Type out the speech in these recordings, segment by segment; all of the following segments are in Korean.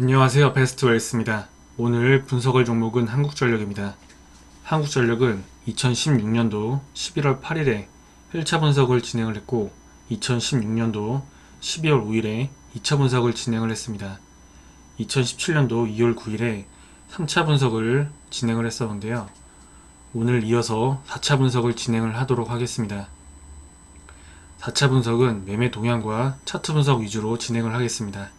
안녕하세요, 베스트웰스입니다. 오늘 분석할 종목은 한국전력입니다. 한국전력은 2016년도 11월 8일에 1차 분석을 진행을 했고 2016년도 12월 5일에 2차 분석을 진행을 했습니다. 2017년도 2월 9일에 3차 분석을 진행을 했었는데요. 오늘 이어서 4차 분석을 진행을 하도록 하겠습니다. 4차 분석은 매매 동향과 차트 분석 위주로 진행을 하겠습니다.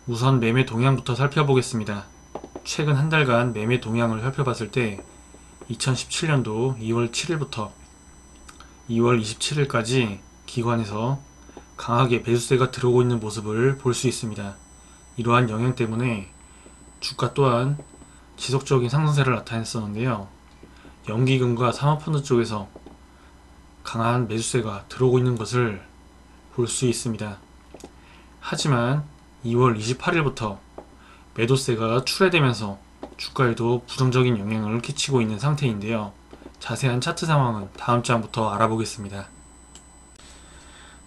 우선 매매 동향부터 살펴보겠습니다. 최근 한 달간 매매 동향을 살펴봤을 때 2017년도 2월 7일부터 2월 27일까지 기관에서 강하게 매수세가 들어오고 있는 모습을 볼 수 있습니다. 이러한 영향 때문에 주가 또한 지속적인 상승세를 나타냈었는데요. 연기금과 사모펀드 쪽에서 강한 매수세가 들어오고 있는 것을 볼 수 있습니다. 하지만 2월 28일부터 매도세가 출회되면서 주가에도 부정적인 영향을 끼치고 있는 상태인데요. 자세한 차트 상황은 다음 장부터 알아보겠습니다.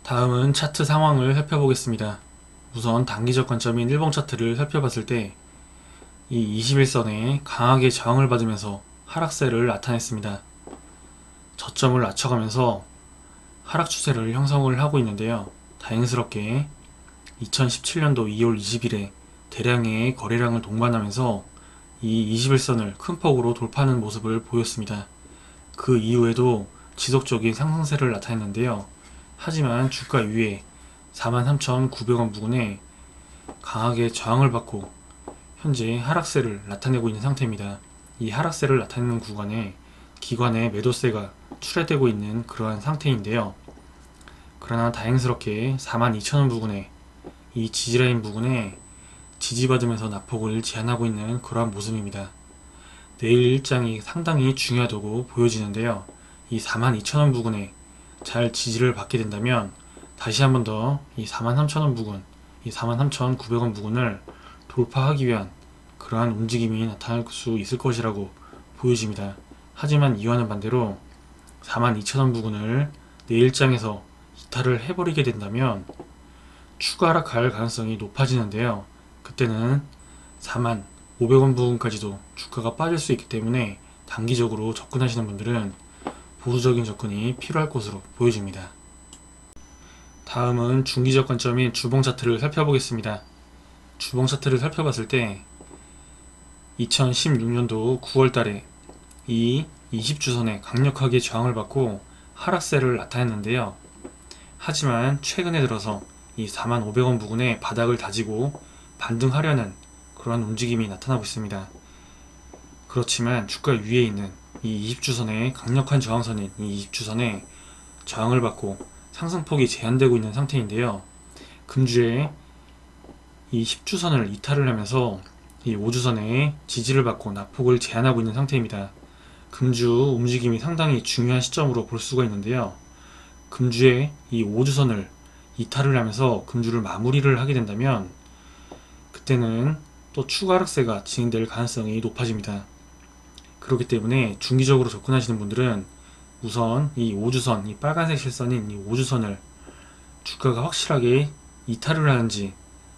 다음은 차트 상황을 살펴보겠습니다. 우선 단기적 관점인 일봉 차트를 살펴봤을 때 이 21선에 강하게 저항을 받으면서 하락세를 나타냈습니다. 저점을 낮춰가면서 하락 추세를 형성을 하고 있는데요. 다행스럽게 2017년도 2월 20일에 대량의 거래량을 동반하면서 이 21선을 큰 폭으로 돌파하는 모습을 보였습니다. 그 이후에도 지속적인 상승세를 나타냈는데요. 하지만 주가 위에 43,900원 부근에 강하게 저항을 받고 현재 하락세를 나타내고 있는 상태입니다. 이 하락세를 나타내는 구간에 기관의 매도세가 출회되고 있는 그러한 상태인데요. 그러나 다행스럽게 42,000원 부근에 이 지지라인 부근에 지지받으면서 낙폭을 제한하고 있는 그러한 모습입니다. 내일 일장이 상당히 중요하다고 보여지는데요. 이 42,000원 부근에 잘 지지를 받게 된다면 다시 한 번 더 이 43,000원 부근, 이 43,900원 부근을 돌파하기 위한 그러한 움직임이 나타날 수 있을 것이라고 보여집니다. 하지만 이와는 반대로 42,000원 부근을 내일장에서 이탈을 해버리게 된다면 추가 하락할 가능성이 높아지는데요. 그때는 45,500원 부근까지도 주가가 빠질 수 있기 때문에 단기적으로 접근하시는 분들은 보수적인 접근이 필요할 것으로 보여집니다. 다음은 중기적 관점인 주봉 차트를 살펴보겠습니다. 주봉 차트를 살펴봤을 때 2016년도 9월달에 이 20주선에 강력하게 저항을 받고 하락세를 나타냈는데요. 하지만 최근에 들어서 이 45,500원 부근에 바닥을 다지고 반등하려는 그러한 움직임이 나타나고 있습니다. 그렇지만 주가 위에 있는 이 20주선의 강력한 저항선인 이 20주선에 저항을 받고 상승폭이 제한되고 있는 상태인데요. 금주에 이 10주선을 이탈을 하면서 이 5주선에 지지를 받고 낙폭을 제한하고 있는 상태입니다. 금주 움직임이 상당히 중요한 시점으로 볼 수가 있는데요. 금주에 이 5주선을 이탈을 하면서 금주를 마무리를 하게 된다면 그때는 또 추가 하락세가 진행될 가능성이 높아집니다. 그렇기 때문에 중기적으로 접근하시는 분들은 우선 이 5주선, 이 빨간색 실선인 이 5주선을 주가가 확실하게 이탈을 하는지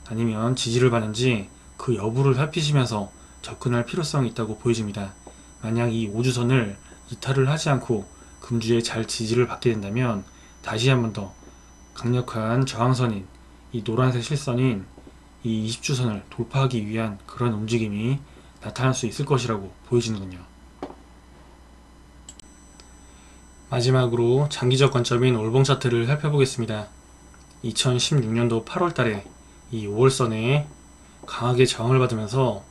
아니면 지지를 받는지 그 여부를 살피시면서 접근할 필요성이 있다고 보여집니다. 만약 이 5주선을 이탈을 하지 않고 금주에 잘 지지를 받게 된다면 다시 한 번 더 강력한 저항선인 이 노란색 실선인 이 20주선을 돌파하기 위한 그런 움직임이 나타날 수 있을 것이라고 보여지는군요. 마지막으로 장기적 관점인 월봉 차트를 살펴보겠습니다. 2016년도 8월달에 이 5월선에 강하게 저항을 받으면서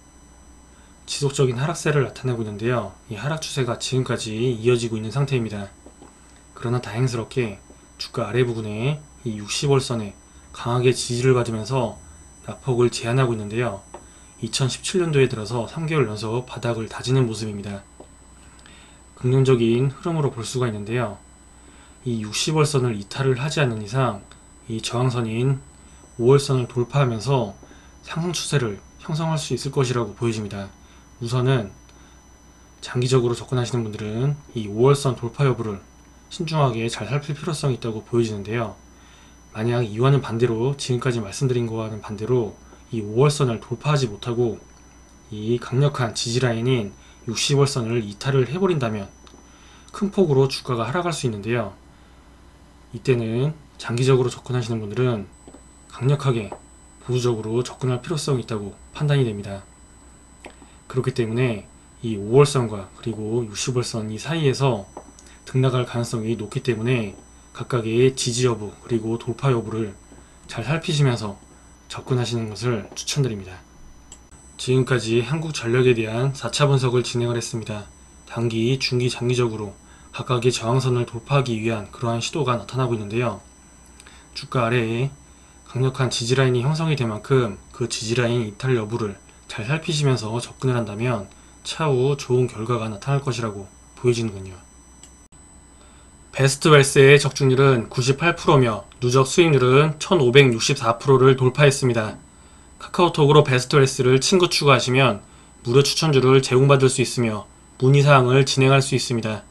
지속적인 하락세를 나타내고 있는데요. 이 하락 추세가 지금까지 이어지고 있는 상태입니다. 그러나 다행스럽게 주가 아래 부분에 이 60월선에 강하게 지지를 받으면서 낙폭을 제한하고 있는데요. 2017년도에 들어서 3개월 연속 바닥을 다지는 모습입니다. 긍정적인 흐름으로 볼 수가 있는데요. 이 60월선을 이탈을 하지 않는 이상 이 저항선인 5월선을 돌파하면서 상승 추세를 형성할 수 있을 것이라고 보여집니다. 우선은 장기적으로 접근하시는 분들은 이 5월선 돌파 여부를 신중하게 잘 살필 필요성이 있다고 보여지는데요. 만약 이와는 반대로 지금까지 말씀드린 거와는 반대로 이 5월선을 돌파하지 못하고 이 강력한 지지라인인 60월선을 이탈을 해버린다면 큰 폭으로 주가가 하락할 수 있는데요. 이때는 장기적으로 접근하시는 분들은 강력하게 보수적으로 접근할 필요성이 있다고 판단이 됩니다. 그렇기 때문에 이 5월선과 그리고 60월선 이 사이에서 등락할 가능성이 높기 때문에 각각의 지지 여부 그리고 돌파 여부를 잘 살피시면서 접근하시는 것을 추천드립니다. 지금까지 한국전력에 대한 4차 분석을 진행을 했습니다. 단기, 중기, 장기적으로 각각의 저항선을 돌파하기 위한 그러한 시도가 나타나고 있는데요. 주가 아래에 강력한 지지라인이 형성이 될 만큼 그 지지라인 이탈 여부를 잘 살피시면서 접근을 한다면 차후 좋은 결과가 나타날 것이라고 보여지는군요. 베스트웰스의 적중률은 98%며 누적 수익률은 1564%를 돌파했습니다. 카카오톡으로 베스트웰스를 친구 추가하시면 무료 추천주를 제공받을 수 있으며 문의사항을 진행할 수 있습니다.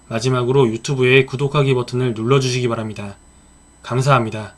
마지막으로 유튜브의 구독하기 버튼을 눌러주시기 바랍니다. 감사합니다.